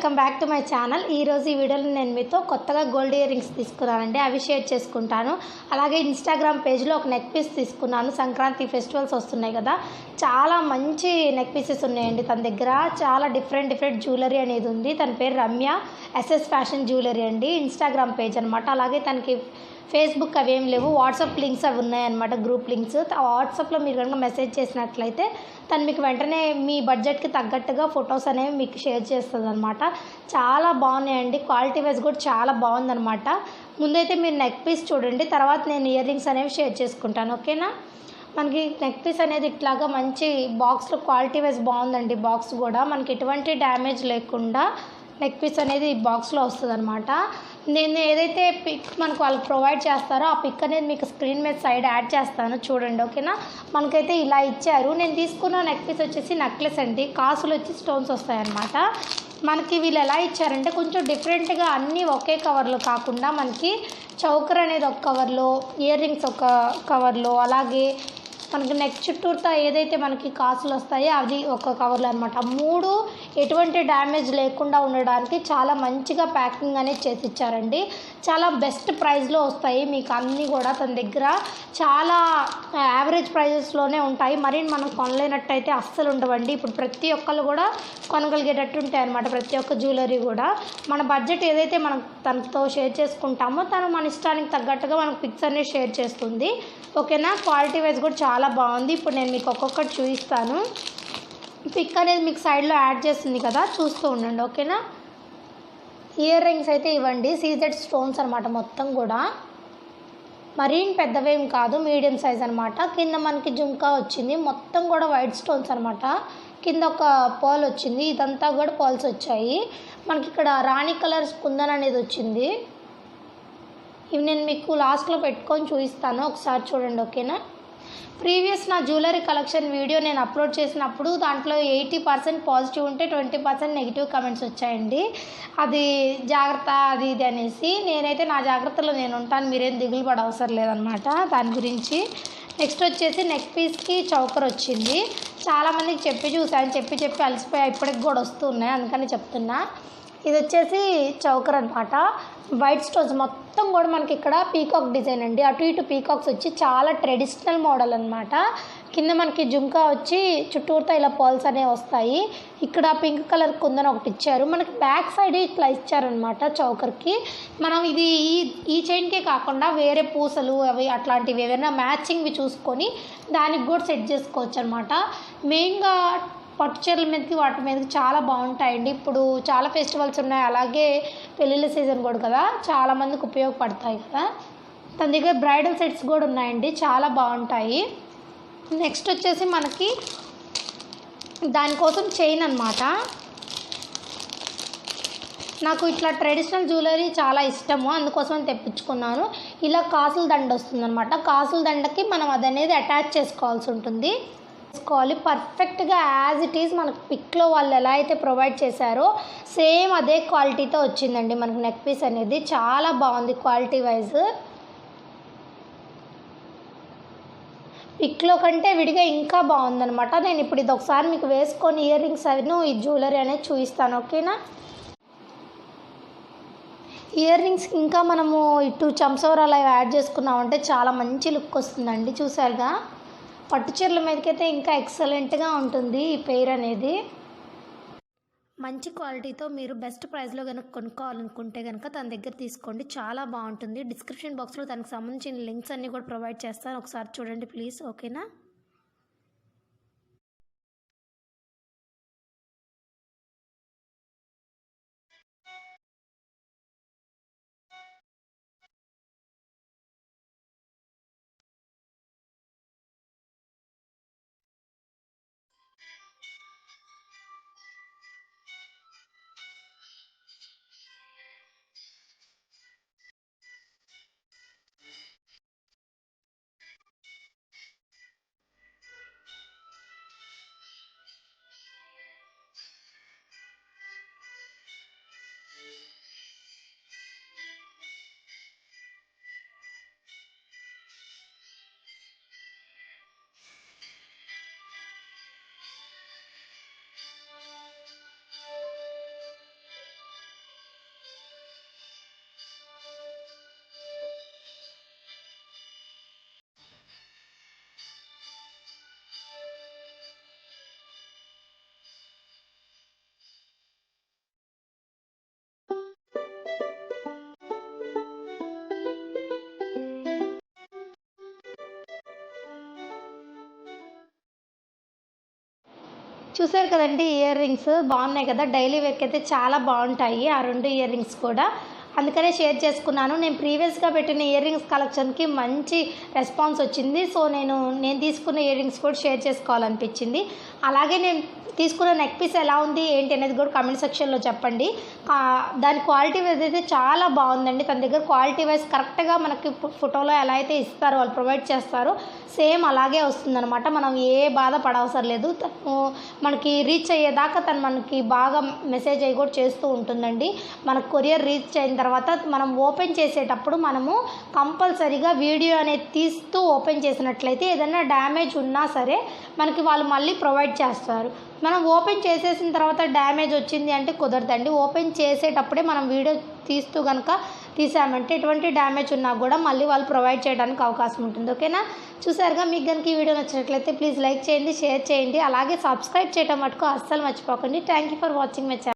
Welcome back to my channel. ఈరోజు ఈ వీడియోలో నేను మీతో కొత్తగా గోల్డ్ ఇయర్ రింగ్స్ తీసుకున్నానండి. అవి షేర్ చేసుకుంటాను. అలాగే ఇన్స్టాగ్రామ్ పేజ్లో ఒక నెక్ పీస్ తీసుకున్నాను. సంక్రాంతి ఫెస్టివల్స్ వస్తున్నాయి కదా, చాలా మంచి నెక్ పీసెస్ ఉన్నాయండి తన దగ్గర. చాలా డిఫరెంట్ జ్యువెలరీ అనేది ఉంది. తన పేరు రమ్య, ఎస్ఎస్ ఫ్యాషన్ జ్యువెలరీ అండి. ఇన్స్టాగ్రామ్ పేజ్ అనమాట. అలాగే తనకి ఫేస్బుక్ అవేం లేవు, వాట్సాప్ లింక్స్ అవి ఉన్నాయన్నమాట, గ్రూప్ లింక్స్. వాట్సాప్లో మీరు కనుక మెసేజ్ చేసినట్లయితే తను మీకు వెంటనే మీ బడ్జెట్కి తగ్గట్టుగా ఫొటోస్ అనేవి మీకు షేర్ చేస్తుంది అనమాట. చాలా బాగున్నాయండి, క్వాలిటీ వైజ్ కూడా చాలా బాగుందనమాట. ముందైతే మీరు నెక్ పీస్ చూడండి, తర్వాత నేను ఇయర్ రింగ్స్ అనేవి షేర్ చేసుకుంటాను, ఓకేనా. మనకి నెక్ పీస్ అనేది ఇట్లాగా మంచి బాక్స్లో క్వాలిటీ వైజ్ బాగుందండి. బాక్స్ కూడా మనకి ఎటువంటి డ్యామేజ్ లేకుండా నెక్ పీస్ అనేది ఈ బాక్స్లో వస్తుంది అనమాట. నేను ఏదైతే పిక్ మనకు వాళ్ళకి ప్రొవైడ్ చేస్తారో ఆ పిక్ అనేది మీకు స్క్రీన్ మీద సైడ్ యాడ్ చేస్తాను, చూడండి, ఓకేనా. మనకైతే ఇలా ఇచ్చారు. నేను తీసుకున్న నెక్ పీస్ వచ్చేసి నెక్లెస్ అండి. కాసులు వచ్చి స్టోన్స్ వస్తాయన్నమాట. మనకి వీళ్ళు ఎలా ఇచ్చారంటే కొంచెం డిఫరెంట్గా అన్నీ ఒకే కవర్లో కాకుండా మనకి చౌకర్ అనేది ఒక కవర్లో, ఇయర్ రింగ్స్ ఒక కవర్లో, అలాగే మనకి నెక్ చుట్టూతో ఏదైతే మనకి కాసులు వస్తాయో అది ఒక కవర్లో అనమాట. మూడు ఎటువంటి డ్యామేజ్ లేకుండా ఉండడానికి చాలా మంచిగా ప్యాకింగ్ అనేది చేసి ఇచ్చారండి. చాలా బెస్ట్ ప్రైస్లో వస్తాయి మీకు అన్నీ కూడా. తన దగ్గర చాలా యావరేజ్ ప్రైజెస్లోనే ఉంటాయి. మరి మనం కొనలేనట్టయితే అస్సలు ఉండవండి. ఇప్పుడు ప్రతి ఒక్కళ్ళు కూడా కొనగలిగేటట్టు ఉంటాయి అనమాట, ప్రతి ఒక్క జ్యువెలరీ కూడా. మన బడ్జెట్ ఏదైతే మనం తనతో షేర్ చేసుకుంటామో తను మన ఇష్టానికి తగ్గట్టుగా మనకు పిక్స్ అనేది షేర్ చేస్తుంది, ఓకేనా. క్వాలిటీ వైజ్ కూడా చాలా బాగుంది. ఇప్పుడు నేను మీకు ఒక్కొక్కటి చూపిస్తాను. పిక్ అనేది మీకు సైడ్లో యాడ్ చేస్తుంది కదా, చూస్తూ ఉండండి, ఓకేనా. ఇయర్ రింగ్స్ అయితే ఇవ్వండి, సీజెడ్ స్టోన్స్ అనమాట మొత్తం కూడా. మరీ పెద్దవేం కాదు, మీడియం సైజ్ అనమాట. కింద మనకి జుంకా వచ్చింది, మొత్తం కూడా వైట్ స్టోన్స్ అనమాట. కింద ఒక పర్ల్ వచ్చింది, ఇదంతా కూడా పర్ల్స్ వచ్చాయి. మనకి ఇక్కడ రాణి కలర్స్ కుందన్ అనేది వచ్చింది. ఇవి నేను మీకు లాస్ట్లో పెట్టుకొని చూపిస్తాను, ఒకసారి చూడండి, ఓకేనా. ప్రీవియస్ నా జ్యువెలరీ కలెక్షన్ వీడియో నేను అప్లోడ్ చేసినప్పుడు దాంట్లో 80% పాజిటివ్ ఉంటే 20% నెగిటివ్ కమెంట్స్ వచ్చాయండి. అది జాగ్రత్త అది ఇది అనేసి. నేనైతే నా జాగ్రత్తలో నేను ఉంటాను, మీరేం దిగులు పడ అవసరం లేదనమాట దాని గురించి. నెక్స్ట్ వచ్చేసి నెక్ పీస్కి చౌకర్ వచ్చింది. చాలామందికి చూసాను, చెప్పి అలసిపోయా, ఇప్పటికి కూడా వస్తున్నాయి, అందుకని చెప్తున్నా. ఇది వచ్చేసి చౌకర్ అనమాట. వైట్ స్టోన్స్ మొత్తం కూడా మనకి ఇక్కడ పీకాక్ డిజైన్ అండి. అటు ఇటు పీకాక్స్ వచ్చి చాలా ట్రెడిషనల్ మోడల్ అనమాట. కింద మనకి జుంకా వచ్చి చుట్టూరుతో ఇలా పర్ల్స్ అనేవి వస్తాయి. ఇక్కడ పింక్ కలర్ కుందన్ ఒకటి ఇచ్చారు. మనకి బ్యాక్ సైడ్ ఇట్లా ఇచ్చారనమాట చౌకర్కి. మనం ఇది ఈ చైన్కే కాకుండా వేరే పూసలు అవి అట్లాంటివి ఏవైనా మ్యాచింగ్వి చూసుకొని దానికి కూడా సెట్ చేసుకోవచ్చు అనమాట. మెయిన్గా పట్టు చీరల మీదకి వాటి మీదకి చాలా బాగుంటాయండి. ఇప్పుడు చాలా ఫెస్టివల్స్ ఉన్నాయి, అలాగే పెళ్ళిళ్ళ సీజన్ కూడా కదా, చాలామందికి ఉపయోగపడతాయి కదా. తన దగ్గర బ్రైడల్ సెట్స్ కూడా ఉన్నాయండి, చాలా బాగుంటాయి. నెక్స్ట్ వచ్చేసి మనకి దానికోసం చైన్ అనమాట. నాకు ఇట్లా ట్రెడిషనల్ జ్యువెలరీ చాలా ఇష్టము, అందుకోసం తెప్పించుకున్నాను. ఇలా కాసుల దండ వస్తుంది అనమాట. కాసుల దండకి మనం అదనేది అటాచ్ చేసుకోవాల్సి ఉంటుంది. పర్ఫెక్ట్గా యాజ్ ఇట్ ఈజ్ మనకు పిక్లో వాళ్ళు ఎలా అయితే ప్రొవైడ్ చేశారో సేమ్ అదే క్వాలిటీతో వచ్చిందండి మనకు నెక్ పీస్ అనేది. చాలా బాగుంది క్వాలిటీ వైజ్. పిక్లో కంటే విడిగా ఇంకా బాగుందనమాట. నేను ఇప్పుడు ఇది ఒకసారి మీకు వేసుకొని ఇయర్ రింగ్స్ అవి ఈ జ్యువెలరీ అనేది చూపిస్తాను, ఓకేనా. ఇయర్ రింగ్స్ ఇంకా మనము ఇటు చంసవరాలు అవి యాడ్ చేసుకున్నామంటే చాలా మంచి లుక్ వస్తుందండి, చూసారుగా. పట్టు చీరల మీదకైతే ఇంకా ఎక్సలెంట్గా ఉంటుంది ఈ పెయిర్ అనేది. మంచి క్వాలిటీతో మీరు బెస్ట్ ప్రైస్లో కనుక కొనుక్కోవాలనుకుంటే కనుక తన దగ్గర తీసుకోండి, చాలా బాగుంటుంది. డిస్క్రిప్షన్ బాక్స్లో తనకు సంబంధించిన లింక్స్ అన్నీ కూడా ప్రొవైడ్ చేస్తాను, ఒకసారి చూడండి ప్లీజ్, ఓకేనా. చూసారు కదండి ఇయర్ రింగ్స్ బాగున్నాయి కదా, డైలీ వేర్కి అయితే చాలా బాగుంటాయి ఆ 2 ఇయర్ రింగ్స్ కూడా. అందుకనే షేర్ చేసుకున్నాను. నేను ప్రీవియస్గా పెట్టిన ఇయర్ రింగ్స్ కలెక్షన్కి మంచి రెస్పాన్స్ వచ్చింది. సో నేను తీసుకున్న ఇయర్ రింగ్స్ కూడా షేర్ చేసుకోవాలనిపించింది. అలాగే నేను తీసుకున్న నెక్ పీస్ ఎలా ఉంది ఏంటి అనేది కూడా కామెంట్ సెక్షన్లో చెప్పండి. దాని క్వాలిటీ వైజ్ అయితే చాలా బాగుందండి. తన దగ్గర క్వాలిటీ వైజ్ కరెక్ట్గా మనకి ఫోటోలో ఎలా అయితే ఇస్తారో, వాళ్ళు ప్రొవైడ్ చేస్తారో సేమ్ అలాగే వస్తుందన్నమాట. మనం ఏ బాధ పడవసరం లేదు. తను మనకి రీచ్ అయ్యేదాకా తను మనకి బాగా మెసేజ్ అయ్యి కూడా చేస్తూ ఉంటుందండి. మనకు కొరియర్ రీచ్ అయిన తర్వాత మనం ఓపెన్ చేసేటప్పుడు మనము కంపల్సరీగా వీడియో అనేది తీస్తూ ఓపెన్ చేసినట్లయితే ఏదైనా డ్యామేజ్ ఉన్నా సరే మనకి వాళ్ళు మళ్ళీ ప్రొవైడ్ చేస్తారు. మనం ఓపెన్ చేసేసిన తర్వాత డ్యామేజ్ వచ్చింది అంటే కుదరదండి. ఓపెన్ చేసేటప్పుడే మనం వీడియో తీస్తూ కనుక తీసామంటే ఎటువంటి డ్యామేజ్ ఉన్నా కూడా మళ్ళీ వాళ్ళు ప్రొవైడ్ చేయడానికి అవకాశం ఉంటుంది. ఓకేనా? చూసారుగా, మీకు కనుక ఈ వీడియో నచ్చినట్లయితే ప్లీజ్ లైక్ చేయండి, షేర్ చేయండి, అలాగే సబ్స్క్రైబ్ చేయడం మటుకు అస్సలు మర్చిపోకండి. Thank you for watching my channel.